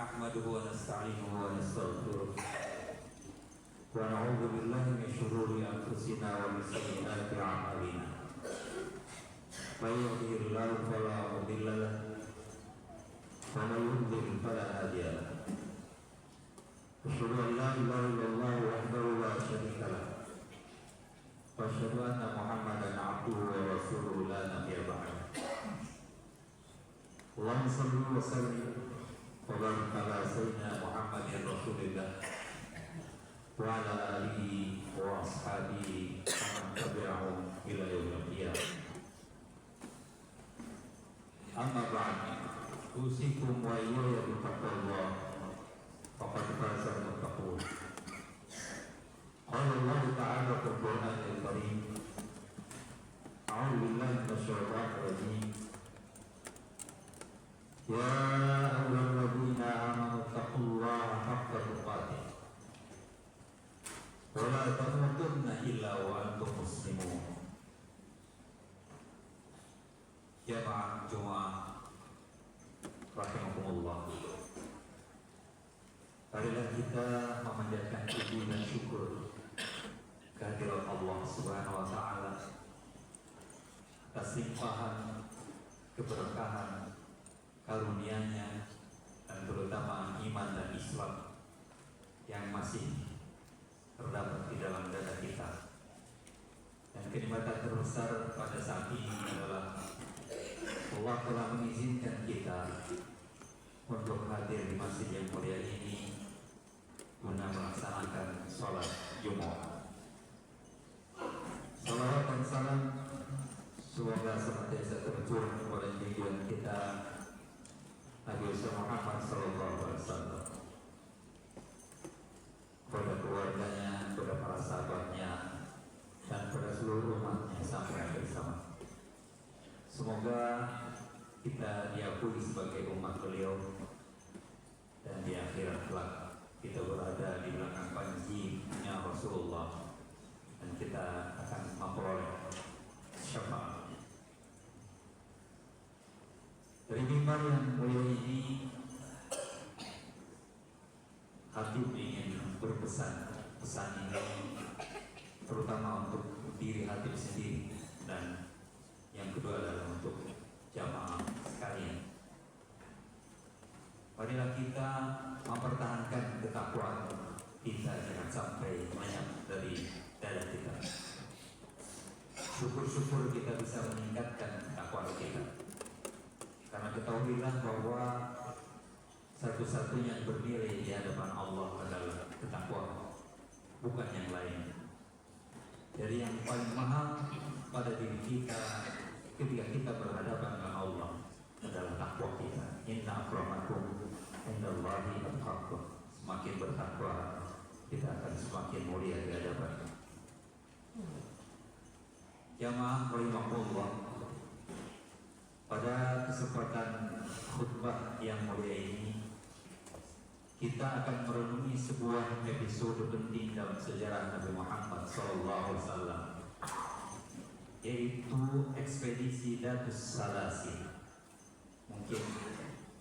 نحمده ونستعينه ونستغفره ونعوذ بالله من شرور أنفسنا ومن سيئات أعمالنا من يهده الله فلا مضل له ومن يضلل فلا هادي له أشهد أن لا إله إلا الله وحده لا شريك له وأشهد أن محمدا عبده ورسوله لا نبي بعده اللهم صل وسلم وبارك على سيدنا محمد رسول الله وعلى آله وأصحابه ومن تبعهم إلى يوم القيامة. أما بعد أوصيكم وإياي بتقوى الله فقد فاز المتقون. قال الله تعالى في القرآن الكريم أعوذ بالله من الشيطان الرجيم يا أيها الذين آمنوا اتقوا الله حق تقاته ولا تموتن إلا وأنتم مسلمون. Jamaah Jumat rahimakumullah. Marilah kita memanjatkan puji dan syukur kehadirat Allah Subhanahu wa taala atas limpahan keberkahan karunia-Nya dan terutama iman dan Islam yang masih terdapat di dalam dada kita. Dan kenikmatan terbesar pada saat ini adalah Allah telah mengizinkan kita untuk hadir di masjid yang mulia ini guna melaksanakan sholat Jumat. Salawat dan salam semoga senantiasa tercurah kepada junjungan kita Nabi Muhammad SAW, kepada keluarganya, kepada para sahabatnya, dan kepada seluruh umatnya sampai akhir zaman. Semoga kita diakui sebagai umat beliau dan di akhirat kelak kita berada di belakang panjinya Rasulullah dan kita akan memperoleh syafaat. Dari mimbar yang mulia ini, Habib ingin berpesan. Pesan ini terutama untuk diri Habib sendiri dan yang kedua adalah untuk jamaah sekalian. Marilah kita mempertahankan ketakwaan kita, jangan sampai lenyap dari dada kita. Syukur-syukur kita bisa meningkatkan ketakwaan kita. Karena ketahuilah bahwa satu-satunya yang bernilai di hadapan Allah adalah ketakwaan, bukan yang lain. Jadi yang paling mahal pada diri kita ketika kita berhadapan dengan Allah adalah takwa kita. Inna akramakum indallahi atqakum. Semakin bertakwa kita akan semakin mulia di hadapan jamaah rahimakumullah. Pada kesempatan khutbah yang mulia ini kita akan merenungi sebuah episode penting dalam sejarah Nabi Muhammad SAW, yaitu ekspedisi Datus Salasil. Mungkin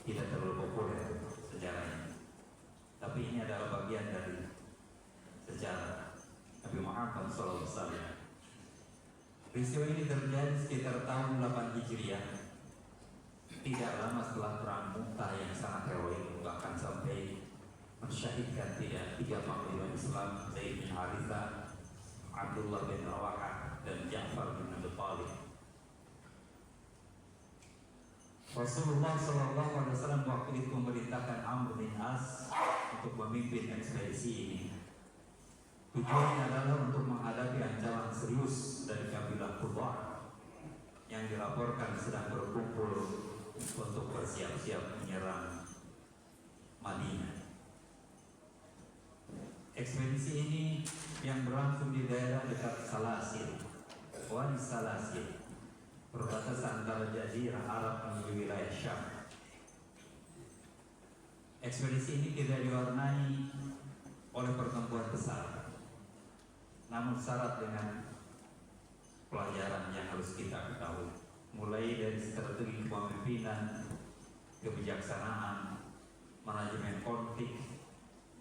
tidak terlalu populer sejarahnya, tapi ini adalah bagian dari sejarah Nabi Muhammad SAW. Peristiwa ini terjadi sekitar tahun 8 Hijriah. Tidak lama setelah perang Mu'tah yang sangat heroik, bahkan sampai mensyahidkan tiga panglima Islam, Zaid bin Haritha, Abdullah bin Rawahah, dan Ja'far bin Abi Thalib. Rasulullah SAW waktu itu memerintahkan Amr bin As untuk memimpin ekspedisi ini. Tujuannya adalah untuk menghadapi ancaman serius dari kabilah Qudah yang dilaporkan sedang berkumpul untuk bersiap-siap menyerang Madinah. Ekspedisi ini yang berlangsung di daerah dekat Salasil, Wadi Salasil, perbatasan antara Jazirah Arab menuju wilayah Syam. Ekspedisi ini tidak diwarnai oleh pertempuran besar, namun syarat dengan pelajaran yang harus kita ketahui, mulai dari strategi kepemimpinan, kebijaksanaan, manajemen konflik,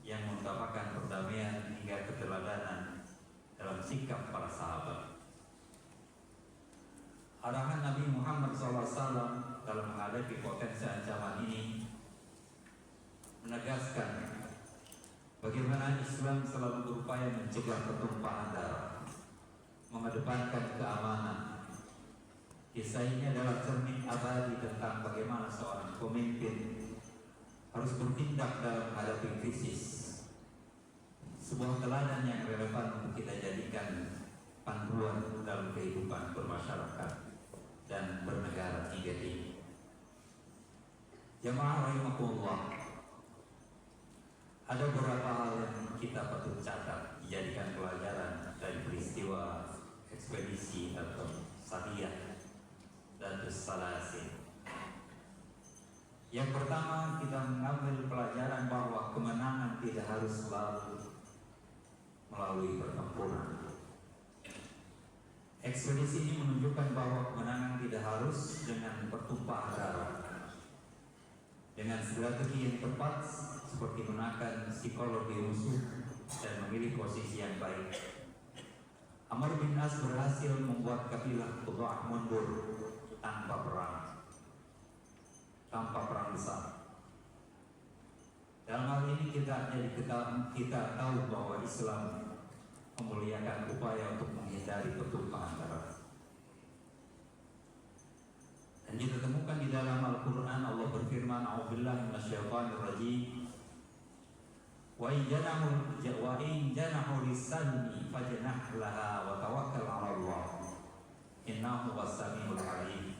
yang mengutamakan perdamaian hingga keteladanan dalam sikap para sahabat. Arahan Nabi Muhammad SAW dalam menghadapi potensi ancaman ini menegaskan bagaimana Islam selalu berupaya mencegah pertumpahan darah, mengedepankan keamanan. Kisah ini adalah cermin abadi tentang bagaimana seorang pemimpin harus bertindak dalam menghadapi krisis. Sebuah teladan yang relevan untuk kita jadikan panduan dalam kehidupan bermasyarakat dan bernegara hingga kini. Jamaah rahimakumullah, ada beberapa hal yang kita patut catat dijadikan pelajaran dari peristiwa ekspedisi atau Sariyah dan Salasin. Yang pertama, kita mengambil pelajaran bahwa kemenangan tidak harus selalu melalui pertempuran. Ekspedisi ini menunjukkan bahwa kemenangan tidak harus dengan pertumpahan darah. Dengan strategi yang tepat seperti menakan psikologi musuh dan memilih posisi yang baik, Amr bin As berhasil membuat kabilah Qudah mundur tanpa perang besar. Dalam hal ini kita tahu bahwa Islam memuliakan upaya untuk menghindari pertumpahan darah. Dan kita temukan di dalam Al-Quran Allah berfirman, "A'udzubillahi minasyaitonir rajim. Wa in janahu lis-salmi fajnah laha wa tawakkal 'ala Allah. Innahu was-sami'ul 'alim."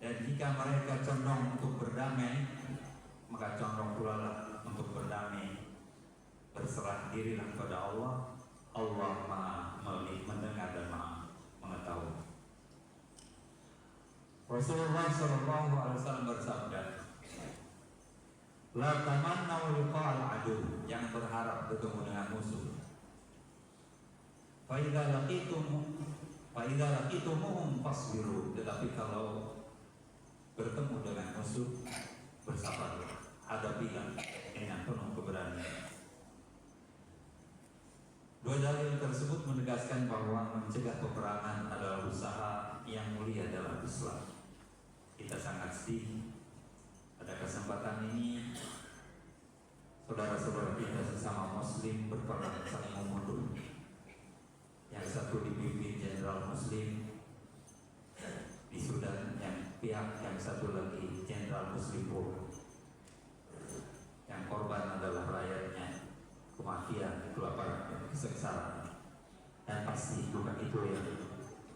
Dan jika mereka condong untuk berdamai, maka condong pula lah untuk berdamai. Berserah dirilah kepada Allah. Allah Maha mendengar dan Maha mengetahui. Rasulullah SAW bersabda, "La tamannau liqa'al adu." Jangan berharap bertemu dengan musuh. Fa idza laqitumuhum fasbiru. Tetapi kalau bertemu dengan musuh, bersabarlah, hadapilah dengan penuh keberanian. Dua dalil tersebut menegaskan bahwa mencegah peperangan adalah usaha yang mulia dalam Islam. Kita sangat sedih pada kesempatan ini saudara-saudara kita sesama Muslim berperang saling membunuh. Yang satu dipimpin Jenderal Muslim di Sudan, yang satu lagi Jenderal Muslim Pol. Yang korban adalah rakyatnya, kematian, kelaparan, kesengsaraan. Dan pasti bukan itu yang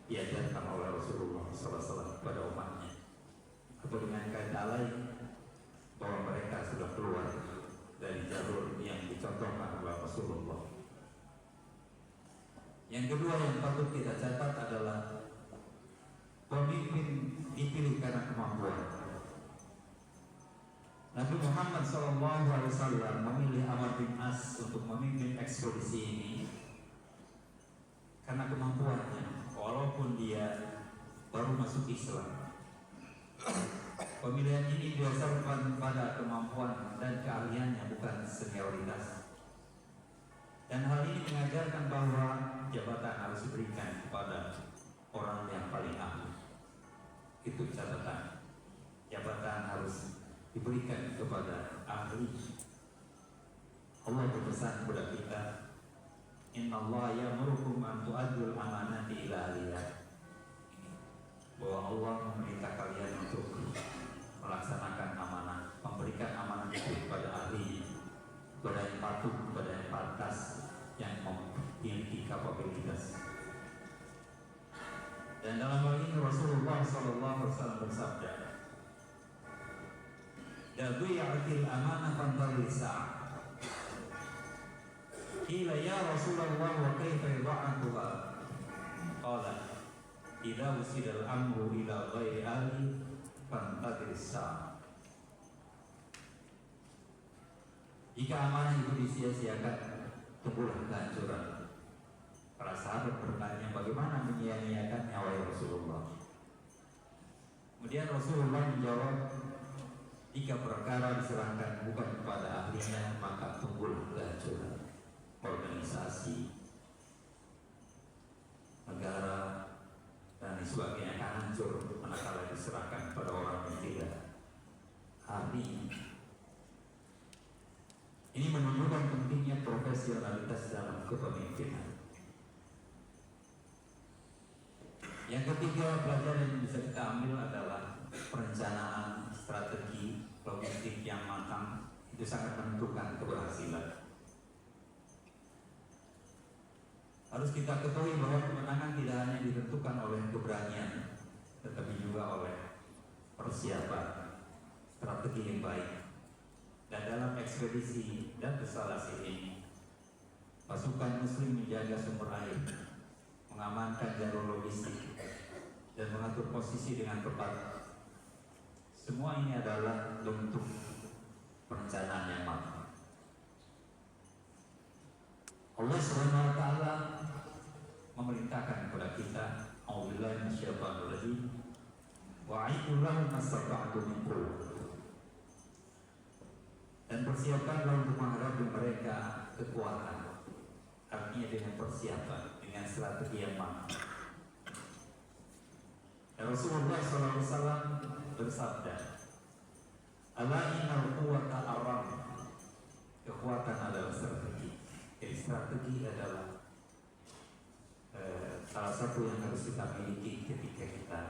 diajarkan oleh Rasulullah SAW kepada umatnya. Atau dengan kata lain, bahwa mereka sudah keluar dari jalur yang dicontohkan oleh Rasulullah. Yang kedua yang patut kita catat adalah pemimpin dipilih karena kemampuan. Nabi Muhammad SAW memilih Amr bin As untuk memimpin ekspedisi ini karena kemampuannya, walaupun dia baru masuk Islam. Pemilihan ini didasarkan pada kemampuan dan keahliannya, bukan senioritas. Dan hal ini mengajarkan bahwa jabatan harus diberikan kepada orang yang paling ahli. Itu catatan. Jabatan harus diberikan kepada ahli. Allah berpesan kepada kita, "Innallaha ya'murukum an tu'addul amanati ila ahliha." Bahwa Allah memerintah kalian untuk melaksanakan amanah, memberikan amanah itu kepada ahli, kepada yang patut, kepada yang pantas, yang memiliki kapabilitas. Dan dalam hal ini Rasulullah SAW bersabda, "Dabi'atil amanah fantarisa." Qila ya Rasulullah wa kaifa yad'atuha? Qala, "Idza usidal amru ila ghairi ahli fantarisa." Jika amanah itu disia-siakan, tunggulah kehancuran. Para sahabat bertanya, bagaimana menyia-nyiakan nyawa Rasulullah? Kemudian Rasulullah menjawab, Jika perkara diserahkan bukan kepada ahlinya, maka timbul kehancuran organisasi, negara, dan sebagainya akan hancur manakala diserahkan kepada orang yang tidak ahli. Ini menunjukkan pentingnya profesionalitas dalam kepemimpinan. Yang ketiga, pelajaran yang bisa kita ambil adalah perencanaan, strategi, logistik yang matang itu sangat menentukan keberhasilan. Harus kita ketahui bahwa kemenangan tidak hanya ditentukan oleh keberanian, tetapi juga oleh persiapan, strategi yang baik. Dan dalam ekspedisi dan restorasi ini, pasukan muslim menjaga sumber air, mengamankan jalur logistik, dan mengatur posisi dengan tepat. Semua ini adalah bentuk perencanaan yang matang. Allah SWT memerintahkan kepada kita, A'udzubillahi minasyaitonir rajim, wa'iddu lahum mastata'tum min quwwah. Dan persiapkanlah untuk menghadapi mereka kekuatan. Artinya dengan persiapan, dengan strategi yang matang. Rasulullah SAW bersabda, "Ala innal quwwata aram." Kekuatan adalah strategi. Jadi strategi adalah salah satu yang harus kita miliki ketika kita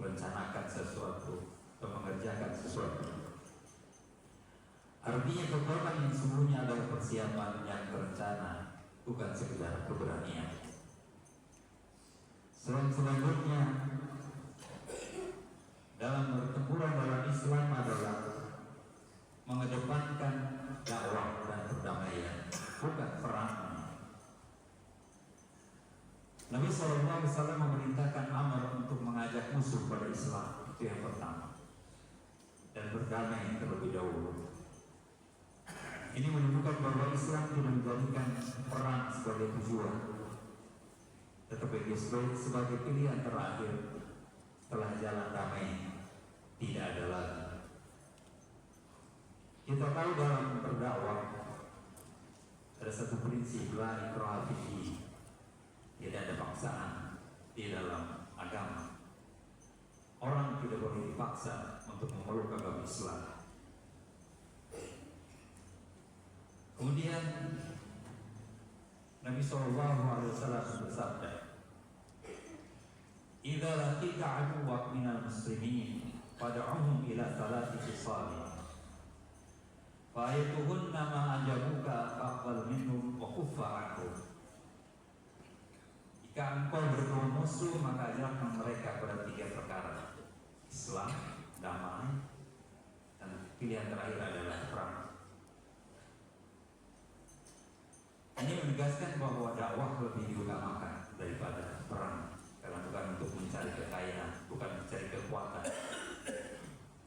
merencanakan sesuatu atau mengerjakan sesuatu. Artinya kekuatan yang sesungguhnya adalah persiapan yang terencana, bukan sekedar keberanian. Selanjutnya dalam pertempuran dalam Islam adalah mengedepankan dakwah dan perdamaian, bukan perang. Nabi SAW memerintahkan Amr untuk mengajak musuh pada Islam, itu yang pertama, dan berdamai terlebih dahulu. Ini menunjukkan bahwa Islam tidak menjadikan perang sebagai tujuan, tetapi sebagai pilihan terakhir setelah jalan damai tidak ada lagi. Kita tahu dalam berdakwah ada satu prinsip, la ikraha fiddin, tidak ada paksaan di dalam agama. Orang tidak boleh dipaksa untuk memeluk agama Islam. Kemudian Nabi SAW bersabda, "Idza laqita 'aduwwak minal muslimin fad'uhum ila salati khisalin. Fa'ayatuhunna ma ajabuka faqbal minhum wa kuffa 'anhum." Jika engkau bertemu musuh, maka ajarkan mereka pada 3 perkara: Islam, damai, dan pilihan terakhir adalah perang. Ini menegaskan bahwa dakwah lebih diutamakan daripada perang, karena bukan untuk mencari kekayaan, bukan mencari kekuatan,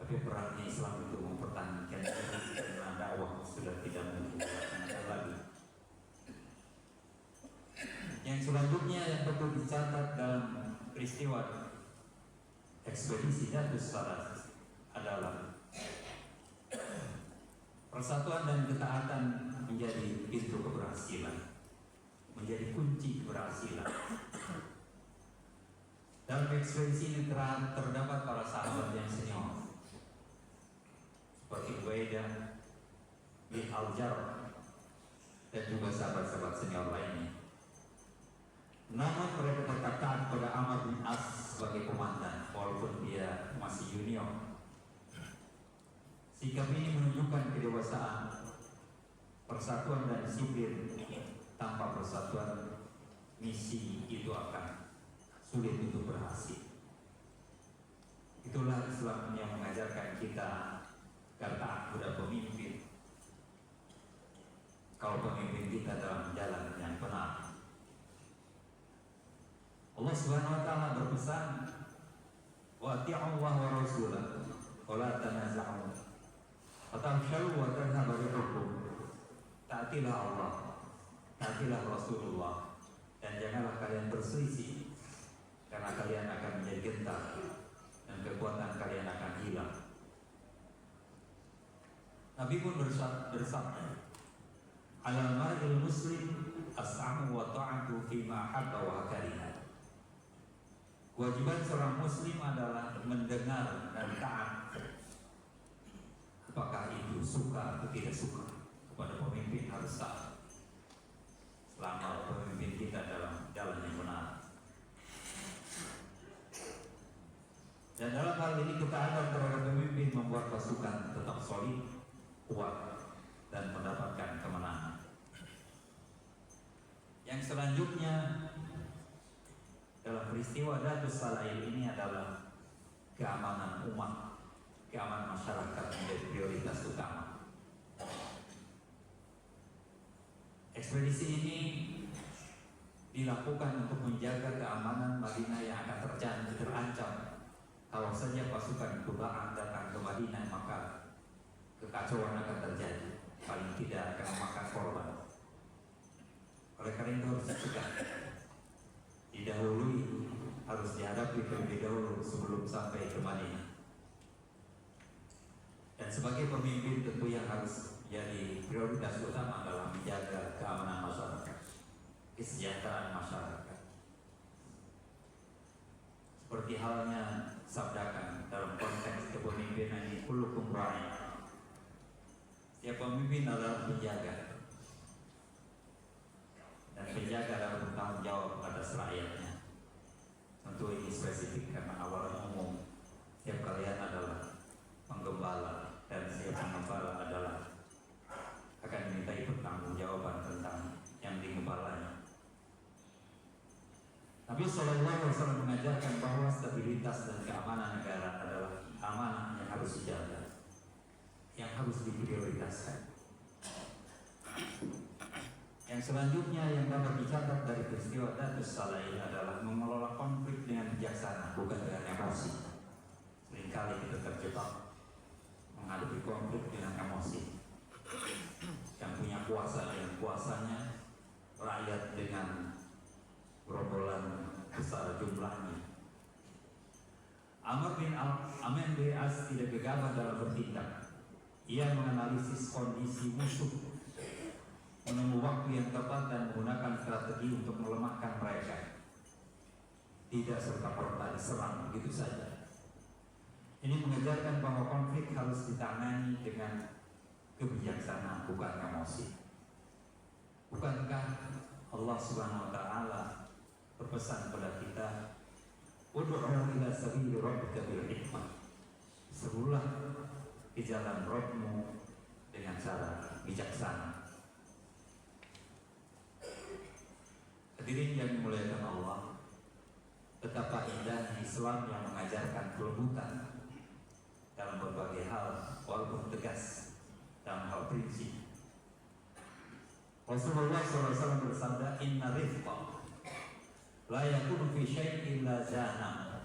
tapi perangnya Islam untuk mempertahankan diri, karena dakwah sudah tidak melaksanakan lagi. Yang selanjutnya yang perlu dicatat dalam peristiwa ekspedisi Jadus Saras adalah persatuan dan ketaatan menjadi pintu keberhasilan, menjadi kunci keberhasilan. Dalam ekspedisi ini terdapat para sahabat yang senior seperti Ubaidah bin Al-Jarrah dan juga sahabat-sahabat senior lainnya. Namun mereka tetap taat pada Amr bin As sebagai komandan walaupun dia masih junior. Sikap ini menunjukkan kedewasaan. Persatuan dan disiplin tanpa persatuan, misi itu akan sulit untuk berhasil. Itulah Islam yang mengajarkan kita agar taat kepada pemimpin. Kalau pemimpin kita dalam jalan yang benar. Allah Subhanahu wa ta'ala berpesan, wa ati'u Allah wa rasulahu wa la tanaza'u fatamshalu wa tadhhabu rihukum. Taatilah Allah, taatilah Rasulullah, dan janganlah kalian berselisih, karena kalian akan menjadi gentar dan kekuatan kalian akan hilang. Nabi pun bersabda, "Alal mar'il muslim as-sam'u wa ta'atu fima habba wa kariha." Kewajiban seorang muslim adalah mendengar dan taat, apakah itu suka atau tidak suka. Kepada pemimpin harus taat selama pemimpin kita dalam jalan yang benar. Dan dalam hal ini ketaatan terhadap pemimpin membuat pasukan tetap solid, kuat, dan mendapatkan kemenangan. Yang selanjutnya dalam peristiwa Datus Salail ini adalah keamanan umat, keamanan masyarakat menjadi prioritas utama. Ekspedisi ini dilakukan untuk menjaga keamanan Madinah yang akan terancam. Kalau saja pasukan Quraish datang ke Madinah, maka kekacauan akan terjadi, paling tidak akan memakan korban. Oleh karena itu harus dicegah, didahului, harus dihadapi terlebih dahulu sebelum sampai ke Madinah. Dan sebagai pemimpin tentu yang harus jadi prioritas utama adalah menjaga keamanan masyarakat, kesejahteraan masyarakat. Seperti halnya sabdakan dalam konteks kepemimpinan ini, kullukum ra'in. Setiap pemimpin adalah penjaga, dan penjaga dalam bertanggung jawab atas rakyatnya. Tentu ini spesifik karena awalan umum. Setiap kalian adalah penggembala, dan setiap penggembala adalah akan dimintai pertanggungjawaban tentang yang digembalanya. Nabi SAW mengajarkan bahwa stabilitas dan keamanan negara adalah amanah yang harus dijaga, yang harus diprioritaskan. Yang selanjutnya yang dapat dicatat dari peristiwa Datus Salail adalah mengelola konflik dengan bijaksana, bukan dengan emosi. Seringkali kita terjebak menghadapi konflik dengan emosi. Yang punya kuasa dengan kuasanya, rakyat dengan gerombolan besar jumlahnya. Amr bin As tidak gegabah dalam bertindak. Ia menganalisis kondisi musuh, menunggu waktu yang tepat dan menggunakan strategi untuk melemahkan mereka. Tidak serta-merta diserang begitu saja. Ini mengajarkan bahwa konflik harus ditangani dengan kebijaksanaan, bukan emosi. Bukankah Allah Subhanahu wa taala berpesan kepada kita, ud'u ila sabili rabbika bil hikmah. Serulah ke jalan Rabbmu dengan cara bijaksana. Hadirin yang dimuliakan Allah, betapa indahnya Islam yang mengajarkan kelembutan dalam berbagai hal, walaupun tegas dalam hal prinsip. Rasulullah SAW bersabda, "Inna rifqa la yakunu fi syai'in illa zana."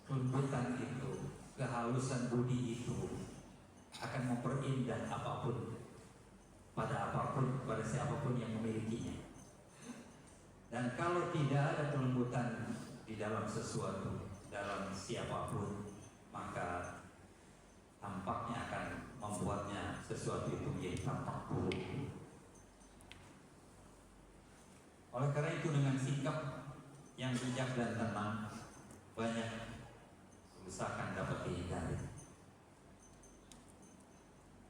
Kelembutan itu, kehalusan budi itu akan memperindah apapun, pada siapapun yang memilikinya. Dan kalau tidak ada kelembutan di dalam sesuatu, dalam siapapun, maka tampaknya akan membuatnya sesuatu itu menjadi tampak buruk. Oleh karena itu, dengan sikap yang bijak dan tenang, banyak kerusakan dapat dihindari.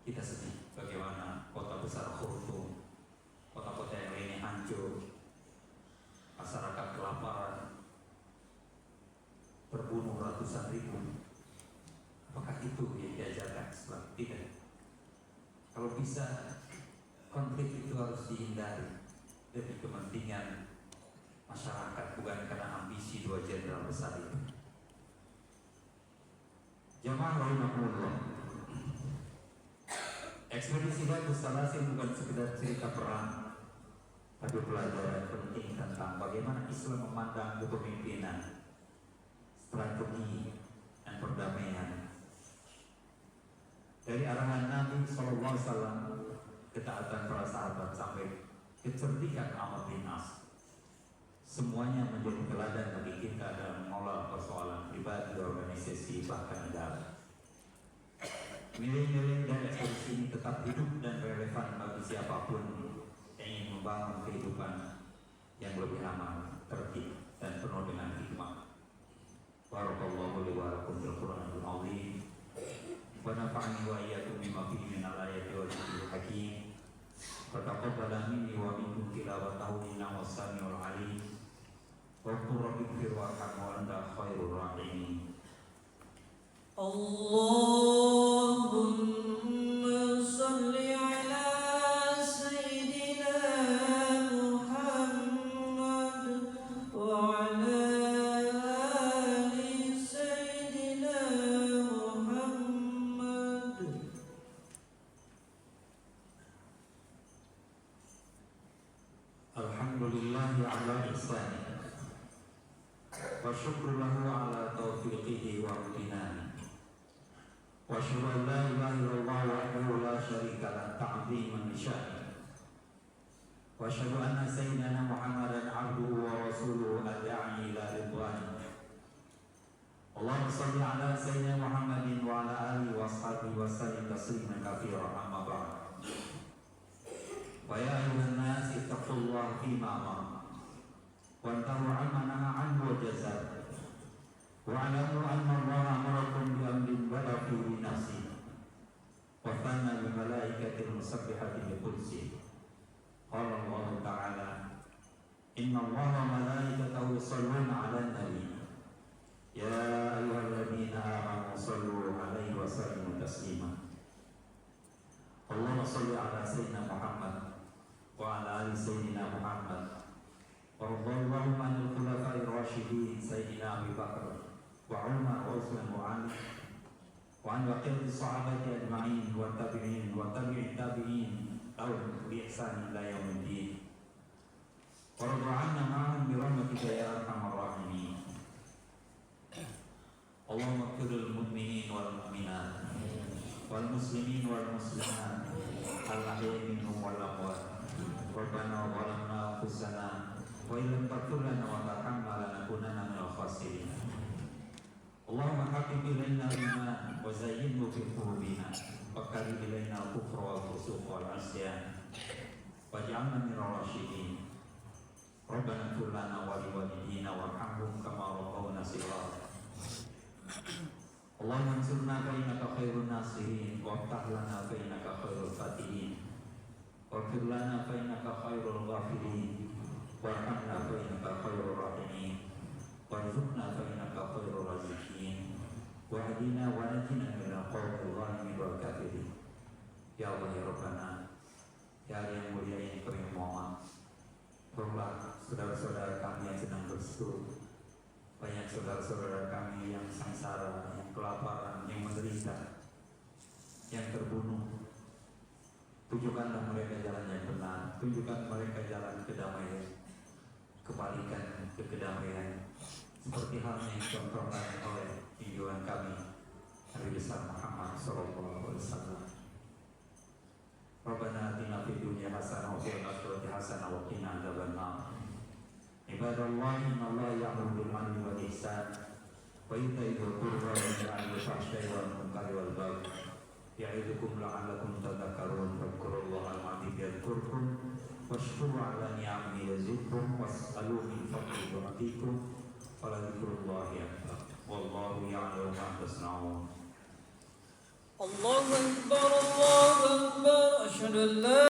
Kita sedih bagaimana kota besar Khartoum, kota-kota yang lainnya hancur, masyarakat kelaparan, terbunuh ratusan ribu. Apakah itu yang diajarkan Islam? Tidak. Kalau bisa, konflik itu harus dihindari demi kepentingan masyarakat, bukan karena ambisi dua jenderal besar itu. Jamaah rahimahullah, ekspedisi Datus Salail bukan sekedar cerita perang, tapi pelajaran penting tentang bagaimana Islam memandang kepemimpinan, strategi, dan perdamaian. Dari arahan Nabi SAW, ketaatan para sahabat, sampai kecerdikan Amr bin As, semuanya menjadi teladan bagi kita dalam mengolah persoalan pribadi, organisasi, bahkan negara. nilai-nilai dan ekspresi ini tetap hidup dan relevan bagi siapapun yang ingin membangun kehidupan yang lebih aman, tertib, dan penuh dengan hikmah. Barakallahu li wa lakum bil Qur'anil azim wa nafa'ani wa iyyakum bima fihi min al-ayati wal dhikril hakim. Wa taqabbala minni wa minkum tilawatahu innahu was-sami'ul 'alim. Wa qul rabbi ighfir warham wa anta khairur rahimin. Allahumma salli ala Sayyidina Muhammad wa ala ali Sayyidina Muhammad. Alhamdulillahi ala ihsanihi wa syukru lahu ala taufiqihi wa amtinani. Wa asyhadu an la ilaha illallah wahdahu la syarika lahu ta'ziman li sya'nihi. Wa asyhadu anna sayyidina Muhammadan 'abduhu wa rasuluhu ad-da'i ila ridwanihi. Allahumma shalli ala sayyidina Muhammadin wa ala alihi wa ashabihi wa sallim tasliman katsiran, amma ba'd. Wa ya ayyuhan nas ittaqullaha fima amara wa antahu 'amma nahaa 'anhu wa jazaa. Wa'alamu anna Allah amarakum bi amrin bada fi nafsi wa thanna bi malaikatil musabbihati bi qudsi. Qala Allah ta'ala, inna Allah wa malaikatahu yusalluna 'alan nabi ya ayyuhalladzina amanu sallu 'alaihi wa sallimu taslima. Allahumma shalli 'ala sayyidina Muhammad wa 'ala ali sayyidina Muhammad wa radhiyallahu 'anil khulafa'ir rasyidin sayyidina Abu Bakar wa Umar wa Utsman wa Ali wa an baqiyati sahabati ajma'in wa tabi'in wa tabi'in tabi'in lahum bi ihsan ila yaumiddin. Wa radu 'anna ma'ahum bi rahmatika ya arhamar rahimin. Allahumma ighfir lil mu'minin wal mu'minat wal muslimin wal muslimat al-ahya'i minhum wal amwat. Rabbana zalamna anfusana wa illam taghfir lana wa tarhamna lanakunanna minal khasirin. Allahumma habib ilaina al-iman wa zayyinhu fi qulubina wa karrih ilaina al-kufra wal fusuq wal 'isyan waj'alna minal rasyidin. Rabbana ighfir lana wa li walidina warhamhum kama rabbawna shighara. Allahumma ansurna fa innaka khairun nasirin wa aftah lana fa innaka khairul fatihin waghfir lana fa innaka khairul ghafirin warhamna fa innaka khairur rahimin warzuqna fa innaka khairur raziqin wahdina wa najina minal qawmil zalimin wal kafirin. Ya Allah ya Rabbana, ya Allah yang mulia ini kami mohon, tolonglah saudara-saudara kami yang sedang berseru, banyak saudara-saudara kami yang sengsara, yang kelaparan, yang menderita, yang terbunuh. Tunjukkanlah mereka jalan yang benar, tunjukkan mereka jalan kedamaian, kembalikan ke kedamaian, seperti halnya yang dicontohkan oleh junjungan kami Nabi besar Muhammad sallallahu alaihi wasallam. Rabbana atina fid dunya hasanah wa fil akhirati hasanah wa qina adzabannar. Ibadallahi innallaha ya'muru bil 'adli wal ihsan wa ita'i dzil qurba wa yanha 'anil fahsya'i wal munkari wal baghi. Ya'idukum la'allakum tadhakkarun. Fadhkurullaha al-'azim yadhkurkum washkuru 'ala ni'amihi yazidkum was'aluhu min fadlihi yu'tikum wa la dzikrullahi akbar. Wallahu ya'lamu ma tasna'un. Allahu akbar, Allahu akbar, asyhadu an la